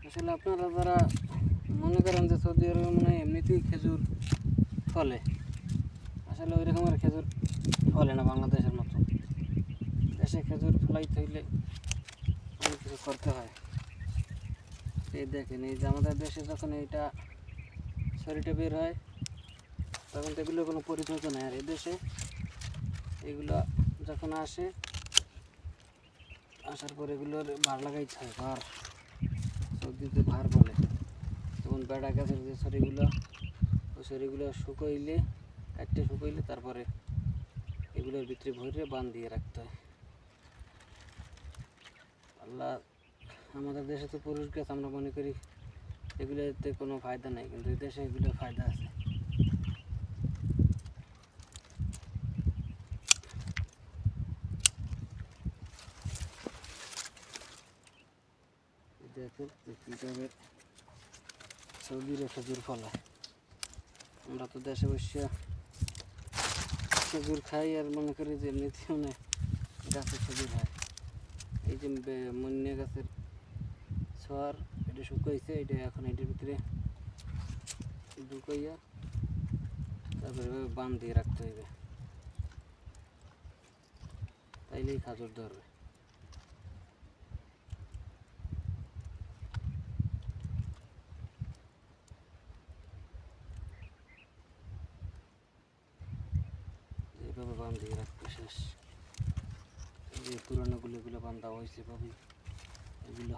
আসলে আপনারা যারা মনে করেন যে সৌদি আরবে মনে হয় এমনিতেই খেজুর ফলে, আসলে ওই রকমের খেজুর ফলে না বাংলাদেশের মতো। দেশে খেজুর ফলাইতে হইলে অনেক কিছু করতে হয়। এই দেখেন, এই যে আমাদের দেশে যখন এইটা শরীরটা বের হয় তখন তো এগুলোর কোনো পরিচর্যা নেই। আর এদেশে এগুলো যখন আসার পর এগুলোর ভার লাগাইতে হয়, ভার, সর্দিতে ভার বলে। যেমন বেড়া গাছের যে ছড়িগুলো, ওই ছড়িগুলো শুকাইলে তারপরে এগুলোর ভিতরে ভরে বান দিয়ে রাখতে হয়। আল্লাহ, আমাদের দেশে তো পুরুষ গাছ আমরা মনে করি এগুলোতে কোনো ফায়দা নেই, কিন্তু এই দেশে এগুলোর ফায়দা আছে। দেখেন কীভাবে সৌদিরে খেজুর ফলায়। আমরা তো দেশে বসে খেজুর খাই আর মনে করি যে এমনিতে মানে গাছে খেজুর হয়। এই যে মন্যা গাছের ছড়, এটা শুকাইছে, এটা এখন এটার ভিতরে ঢুকাইয়া তারপরে এভাবে বান দিয়ে রাখতে হইবে, তাইলেই খাজুর ধরবে। এইভাবে বান দিয়ে রাখতে শেষ। এই যে পুরানো গুলো বান্ধা হয়েছে ভাবি, এগুলো